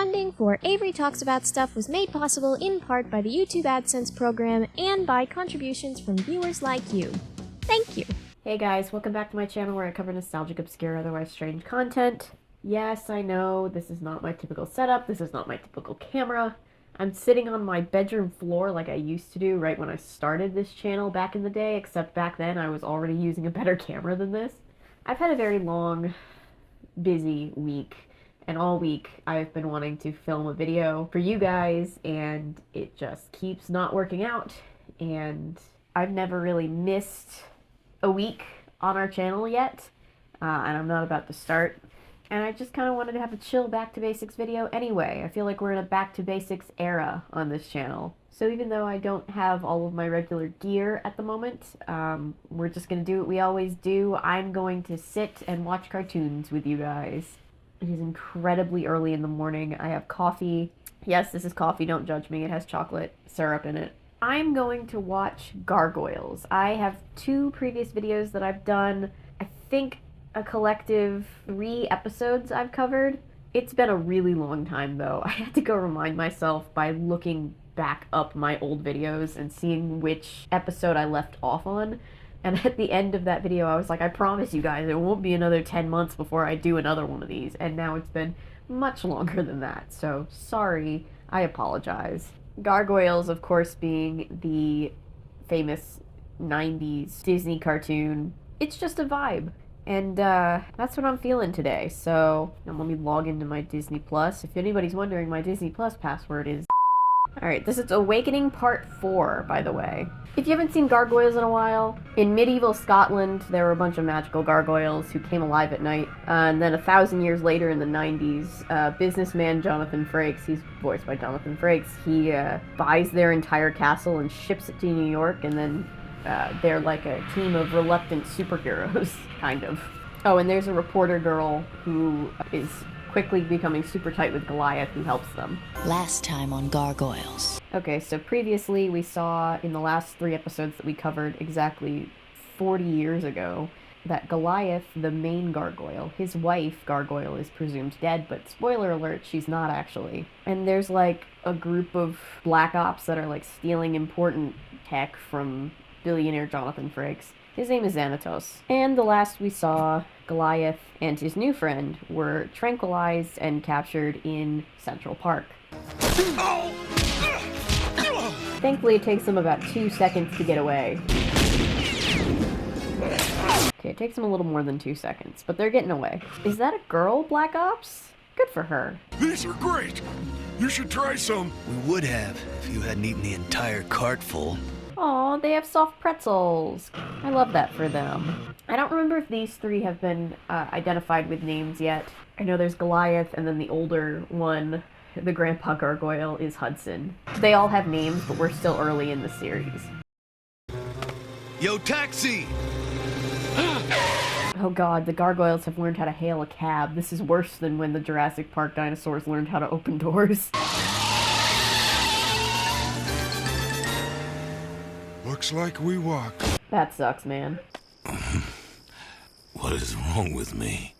Funding for Avery Talks About Stuff was made possible in part by the YouTube AdSense program and by contributions from viewers like you. Thank you! Hey guys, welcome back to my channel where I cover nostalgic, obscure, otherwise strange content. Yes, I know, this is not my typical setup, this is not my typical camera. I'm sitting on my bedroom floor like I used to do right when I started this channel back in the day, except back then I was already using a better camera than this. I've had a very long, busy week, and all week I've been wanting to film a video for you guys, and it just keeps not working out, and I've never really missed a week on our channel yet, and I'm not about to start. And I just kind of wanted to have a chill back to basics video anyway. I feel like we're in a back to basics era on this channel. So even though I don't have all of my regular gear at the moment, we're just going to do what we always do. I'm going to sit and watch cartoons with you guys. It is incredibly early in the morning. I have coffee. Yes, this is coffee, don't judge me. It has chocolate syrup in it. I'm going to watch Gargoyles. I have 2 previous videos that I've done. I think a collective 3 episodes I've covered. It's been a really long time though. I had to go remind myself by looking back up my old videos and seeing which episode I left off on. And at the end of that video I was like, I promise you guys it won't be another 10 months before I do another one of these. And now it's been much longer than that. So sorry, I apologize. Gargoyles, of course, being the famous 90s Disney cartoon. It's just a vibe. And that's what I'm feeling today. So let me log into my Disney Plus. If anybody's wondering, my Disney Plus password is... Alright, this is Awakening Part 4, by the way. If you haven't seen Gargoyles in a while, in medieval Scotland, there were a bunch of magical gargoyles who came alive at night. And then 1,000 years later in the 90s, businessman Jonathan Frakes, he's voiced by Jonathan Frakes, he buys their entire castle and ships it to New York, and then they're like a team of reluctant superheroes, kind of. Oh, and there's a reporter girl who is quickly becoming super tight with Goliath, who helps them. Last time on Gargoyles. Okay, so previously we saw in the last 3 episodes that we covered exactly 40 years ago that Goliath, the main gargoyle, his wife, Gargoyle, is presumed dead, but spoiler alert, she's not actually. And there's like a group of black ops that are like stealing important tech from billionaire Jonathan Frakes. His name is Xanatos. And the last we saw, Goliath and his new friend were tranquilized and captured in Central Park. Thankfully, it takes them about 2 seconds to get away. Okay, it takes them a little more than 2 seconds, but they're getting away. Is that a girl, Black Ops? Good for her. These are great! You should try some! We would have, if you hadn't eaten the entire cart full. Aw, they have soft pretzels. I love that for them. I don't remember if these 3 have been identified with names yet. I know there's Goliath, and then the older one, the Grandpa Gargoyle, is Hudson. They all have names, but we're still early in the series. Yo, taxi! Oh god, the gargoyles have learned how to hail a cab. This is worse than when the Jurassic Park dinosaurs learned how to open doors. Looks like we walk. That sucks, man. What is wrong with me?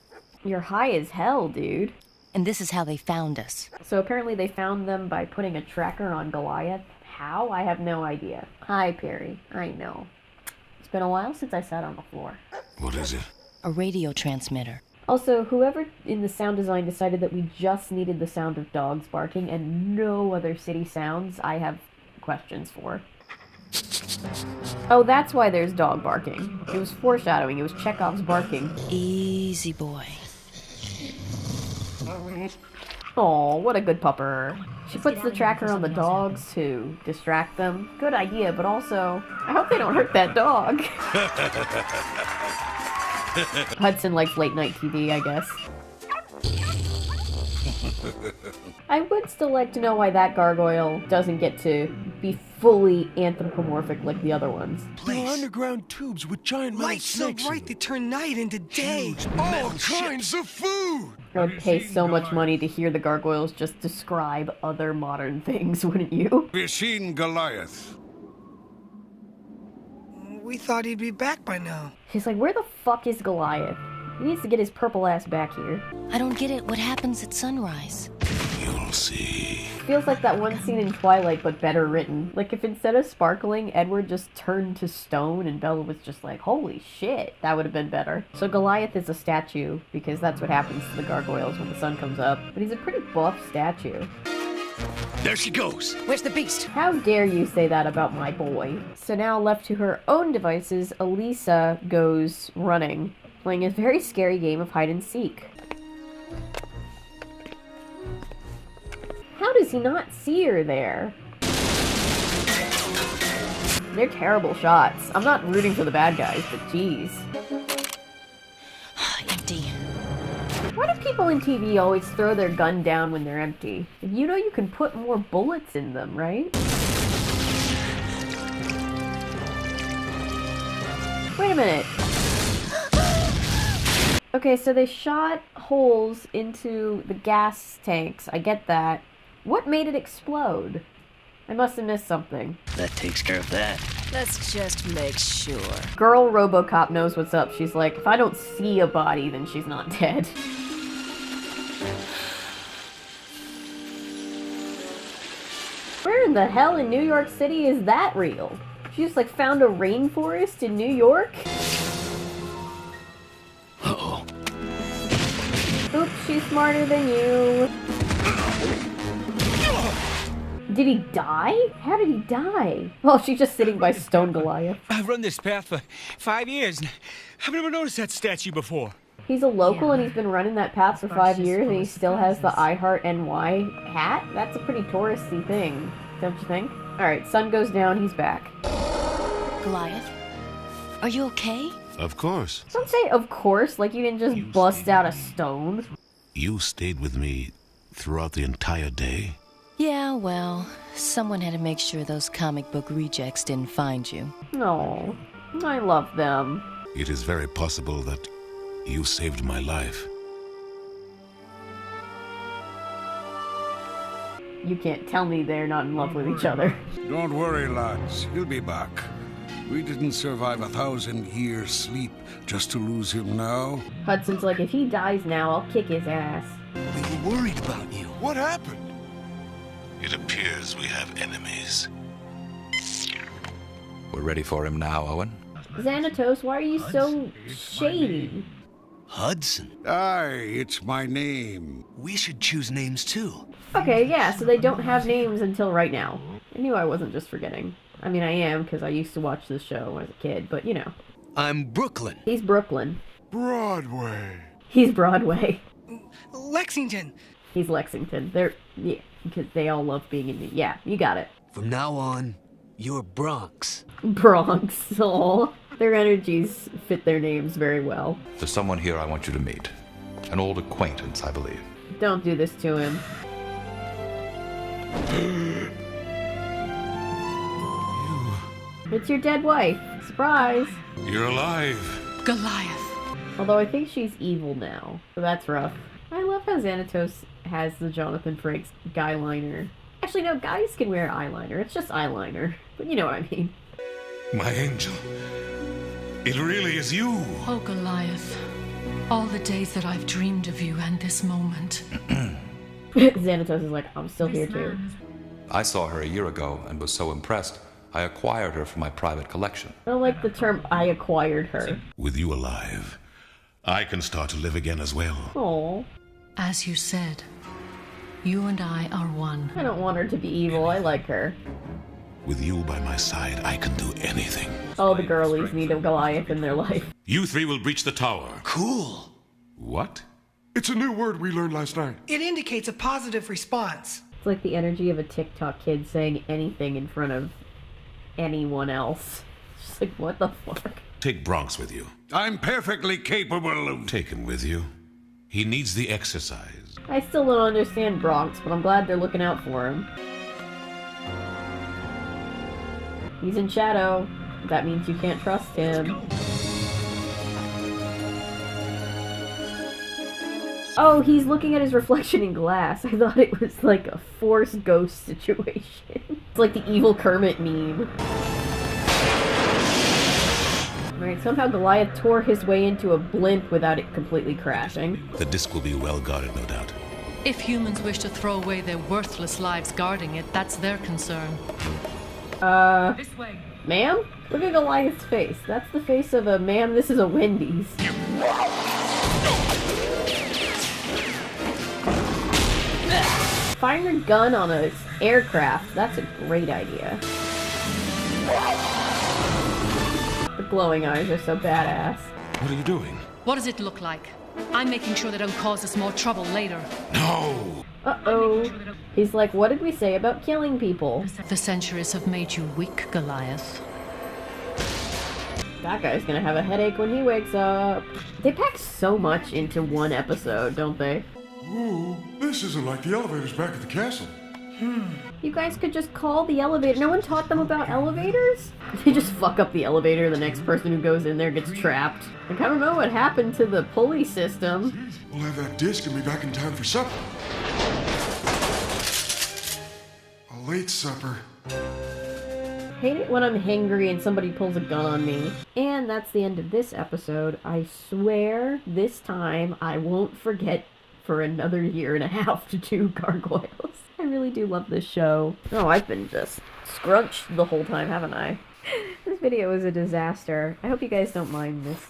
You're high as hell, dude. And this is how they found us. So apparently they found them by putting a tracker on Goliath. How? I have no idea. Hi, Perry. I know. It's been a while since I sat on the floor. What is it? A radio transmitter. Also, whoever in the sound design decided that we just needed the sound of dogs barking and no other city sounds, I have questions for. Oh, that's why there's dog barking. It was foreshadowing. It was Chekhov's barking. Easy boy. Aw, what a good pupper. She puts the tracker on the dogs to distract them. Good idea, but also, I hope they don't hurt that dog. Hudson likes late night TV, I guess. I would still like to know why that gargoyle doesn't get to be fully anthropomorphic like the other ones. There are underground tubes with giant metal Lights so snakes. bright they turn night into day. All kinds of food! I would pay so much money to hear the gargoyles just describe other modern things, wouldn't you? We've seen Goliath. We thought he'd be back by now. He's like, where the fuck is Goliath? He needs to get his purple ass back here. I don't get it. What happens at sunrise? You'll see. feels like that one scene in Twilight, but better written. Like, if instead of sparkling, Edward just turned to stone and Bella was just like, holy shit, that would have been better. So Goliath is a statue, because that's what happens to the gargoyles when the sun comes up. But he's a pretty buff statue. There she goes. Where's the beast? How dare you say that about my boy? So now, left to her own devices, Elisa goes running, playing a very scary game of hide and seek. How does he not see her there? They're terrible shots. I'm not rooting for the bad guys, but geez. Empty. Why do people in TV always throw their gun down when they're empty? You know you can put more bullets in them, right? Wait a minute. Okay, so they shot holes into the gas tanks. I get that. What made it explode? I must have missed something. That takes care of that. Let's just make sure. Girl RoboCop knows what's up. She's like, if I don't see a body, then she's not dead. Where in the hell in New York City is that real? She just like found a rainforest in New York? Uh-oh. Oops, she's smarter than you. Did he die? How did he die? Well, she's just sitting by Stone Goliath. I've run this path for 5 years, and I've never noticed that statue before. He's a local and he's been running that path for 5 years and he still has the I Heart NY hat? That's a pretty touristy thing, don't you think? Alright, sun goes down, he's back. Goliath? Are you okay? Of course. Don't say of course, like you didn't just bust out a stone. You stayed with me throughout the entire day. Yeah, well, someone had to make sure those comic book rejects didn't find you. No, I love them. It is very possible that you saved my life. You can't tell me they're not in love with each other. Don't worry, lads. He'll be back. We didn't survive 1,000 years sleep just to lose him now. Hudson's like, if he dies now, I'll kick his ass. We were worried about you. What happened? It appears we have enemies. We're ready for him now, Owen. Xanatos, why are you so shady? Hudson. Aye, it's my name. We should choose names too. Okay, yeah, so they don't have names until right now. I knew I wasn't just forgetting. I mean, I am, because I used to watch this show as a kid, but you know. I'm Brooklyn. He's Brooklyn. Broadway. He's Broadway. Lexington. He's Lexington. Yeah, because they all love being in yeah, you got it. From now on, you're Bronx. Bronx. Aw. Their energies fit their names very well. There's someone here I want you to meet. An old acquaintance, I believe. Don't do this to him. It's your dead wife. Surprise. You're alive. Goliath. Although I think she's evil now, so that's rough. I love how Xanatos has the Jonathan Frakes guy liner. Actually, no, guys can wear eyeliner. It's just eyeliner. But you know what I mean. My angel. It really is you. Oh, Goliath. All the days that I've dreamed of you and this moment. Xanatos is like, I'm still here too. I saw her a year ago and was so impressed, I acquired her for my private collection. I don't like the term, I acquired her. With you alive, I can start to live again as well. Aww. As you said, you and I are one. I don't want her to be evil. I like her. With you by my side, I can do anything. All the girlies need a Goliath in their life. You three will breach the tower. Cool. What? It's a new word we learned last night. It indicates a positive response. It's like the energy of a TikTok kid saying anything in front of anyone else. It's just like, what the fuck? Take Bronx with you. I'm perfectly capable of... Take him with you. He needs the exercise. I still don't understand Bronx, but I'm glad they're looking out for him. He's in shadow. That means you can't trust him. Oh, he's looking at his reflection in glass. I thought it was like a Force Ghost situation. It's like the evil Kermit meme. Alright, somehow Goliath tore his way into a blimp without it completely crashing. The disc will be well guarded, no doubt. If humans wish to throw away their worthless lives guarding it, that's their concern. This way. Ma'am? Look at Goliath's face. That's the face of a ma'am, this is a Wendy's. Firing a gun on an aircraft, that's a great idea. The glowing eyes are so badass. What are you doing? What does it look like? I'm making sure they don't cause us more trouble later. No! Uh-oh. He's like, what did we say about killing people? The centuries have made you weak, Goliath. That guy's gonna have a headache when he wakes up. They pack so much into one episode, don't they? Ooh, this isn't like the elevators back at the castle. You guys could just call the elevator. No one taught them about elevators? They just fuck up the elevator, the next person who goes in there gets trapped. Like, I don't know what happened to the pulley system. We'll have that disc and be back in time for supper. A late supper. Hate it when I'm hangry and somebody pulls a gun on me. And that's the end of this episode. I swear this time I won't forget for another year and a half to do Gargoyles. I really do love this show. Oh, I've been just scrunched the whole time, haven't I? This video was a disaster. I hope you guys don't mind this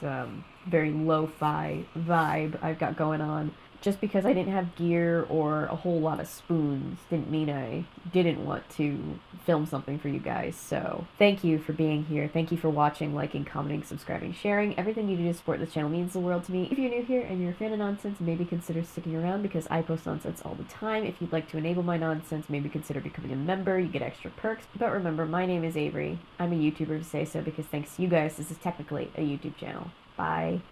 very lo-fi vibe I've got going on. Just because I didn't have gear or a whole lot of spoons didn't mean I didn't want to film something for you guys. So thank you for being here. Thank you for watching, liking, commenting, subscribing, sharing. Everything you do to support this channel means the world to me. If you're new here and you're a fan of nonsense, maybe consider sticking around because I post nonsense all the time. If you'd like to enable my nonsense, maybe consider becoming a member. You get extra perks. But remember, my name is Avery. I'm a YouTuber to say so because thanks to you guys, this is technically a YouTube channel. Bye.